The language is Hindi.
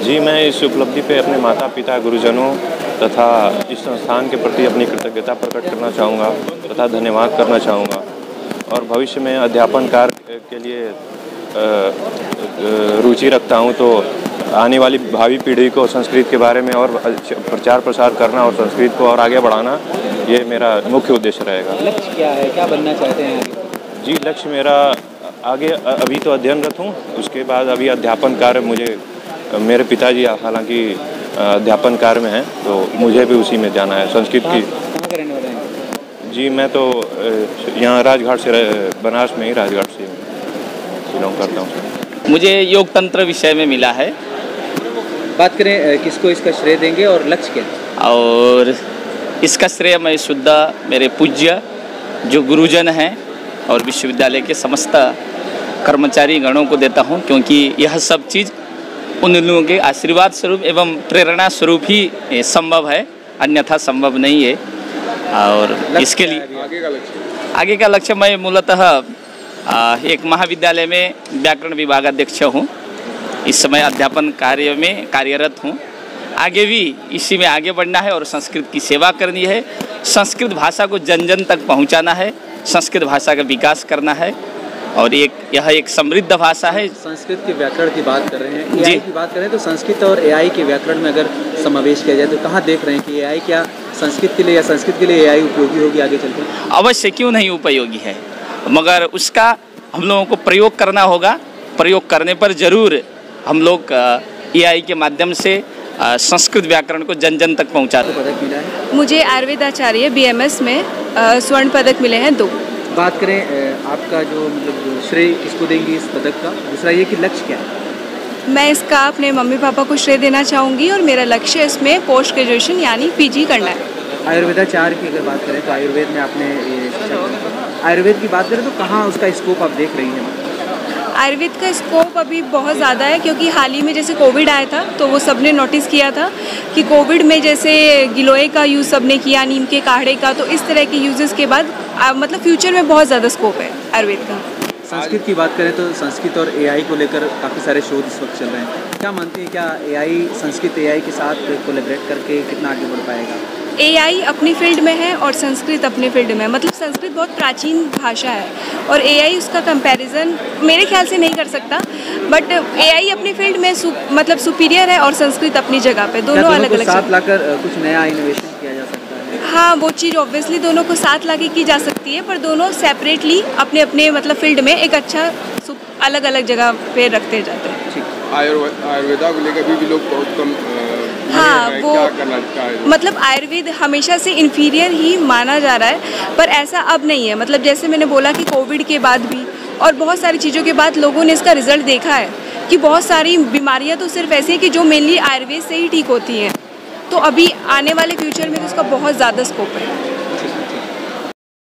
जी, मैं इस उपलब्धि पे अपने माता पिता, गुरुजनों तथा इस संस्थान के प्रति अपनी कृतज्ञता प्रकट करना चाहूँगा तथा धन्यवाद करना चाहूँगा। और भविष्य में अध्यापन कार्य के लिए रुचि रखता हूँ, तो आने वाली भावी पीढ़ी को संस्कृत के बारे में और प्रचार प्रसार करना और संस्कृत को और आगे बढ़ाना, ये मेरा मुख्य उद्देश्य रहेगा। लक्ष्य क्या है, क्या बनना चाहते हैं आगे? जी, लक्ष्य मेरा आगे अभी तो अध्ययनरत हूँ, उसके बाद अभी अध्यापन कार्य मेरे पिताजी हालांकि अध्यापन कार्य में हैं, तो मुझे भी उसी में जाना है। संस्कृत की कहाँ के रहने वाले हैं? जी, मैं तो यहाँ राजघाट से, बनारस में ही राजघाट से बिलोंग करता हूँ। मुझे योग तंत्र विषय में मिला है। बात करें किसको इसका श्रेय देंगे और लक्ष्य क्या है? और इसका श्रेय मैं शुद्ध मेरे पूज्य जो गुरुजन हैं और विश्वविद्यालय के समस्त कर्मचारी गणों को देता हूं, क्योंकि यह सब चीज़ उन लोगों के आशीर्वाद स्वरूप एवं प्रेरणा स्वरूप ही संभव है, अन्यथा संभव नहीं है। और इसके लिए आगे का लक्ष्य मैं मूलतः एक महाविद्यालय में व्याकरण विभागाध्यक्ष हूँ। इस समय अध्यापन कार्य में कार्यरत हूँ। आगे भी इसी में आगे बढ़ना है और संस्कृत की सेवा करनी है। संस्कृत भाषा को जन जन तक पहुँचाना है, संस्कृत भाषा का विकास करना है। और यह एक समृद्ध भाषा है। संस्कृत के व्याकरण की बात कर रहे हैं, एआई की बात करें तो संस्कृत और एआई के व्याकरण में अगर समावेश किया जाए तो कहाँ देख रहे हैं कि एआई क्या संस्कृत के लिए या संस्कृत के लिए एआई उपयोगी होगी आगे चलकर? अवश्य क्यों नहीं उपयोगी है, मगर उसका हम लोगों को प्रयोग करना होगा। प्रयोग करने पर जरूर हम लोग एआई के माध्यम से संस्कृत व्याकरण को जन जन तक पहुँचाते। पदक मिला है मुझे आयुर्वेद आचार्य बीएमएस में स्वर्ण पदक मिले हैं 2। बात करें आपका जो मतलब श्रेय किसको देंगी इस पदक का? दूसरा ये कि लक्ष्य क्या है? मैं इसका अपने मम्मी पापा को श्रेय देना चाहूँगी और मेरा लक्ष्य इसमें पोस्ट ग्रेजुएशन यानी पीजी करना है। आयुर्वेदाचार्य की अगर बात करें तो आयुर्वेद में आपने आयुर्वेद की बात करें तो कहाँ उसका स्कोप आप देख रही हैं? आयुर्वेद का स्कोप अभी बहुत ज़्यादा है, क्योंकि हाल ही में जैसे कोविड आया था तो वो सबने नोटिस किया था कि कोविड में जैसे गिलोय का यूज़ सबने किया, नीम के काढ़े का, तो इस तरह के यूजेस के बाद मतलब फ्यूचर में बहुत ज़्यादा स्कोप है आयुर्वेद का। संस्कृत की बात करें तो संस्कृत और एआई को लेकर काफ़ी सारे शोध इस वक्त चल रहे हैं। क्या मानते हैं, क्या एआई संस्कृत एआई के साथ कोलैबोरेट करके कितना आगे बढ़ पाएगा? एआई अपनी फील्ड में है और संस्कृत अपनी फील्ड में है। मतलब संस्कृत बहुत प्राचीन भाषा है और एआई उसका कंपैरिजन मेरे ख्याल से नहीं कर सकता, बट एआई अपनी फील्ड में मतलब सुपीरियर है और संस्कृत अपनी जगह पे। दोनों अलग अलग साथ लाकर कुछ नया इनोवेशन किया जा सकता है? हाँ, वो चीज़ ऑब्वियसली दोनों को साथ लाके की जा सकती है, पर दोनों सेपरेटली अपने अपने मतलब फील्ड में एक अच्छा अलग अलग जगह पे रखते जाते हैं। आयुर्वेदा को लेकर भी लोग बहुत कम हाँ, वो मतलब आयुर्वेद हमेशा से इन्फीरियर ही माना जा रहा है, पर ऐसा अब नहीं है। मतलब जैसे मैंने बोला कि कोविड के बाद भी और बहुत सारी चीज़ों के बाद लोगों ने इसका रिजल्ट देखा है कि बहुत सारी बीमारियां तो सिर्फ ऐसी हैं कि जो मेनली आयुर्वेद से ही ठीक होती हैं। तो अभी आने वाले फ्यूचर में तो उसका बहुत ज़्यादा स्कोप है।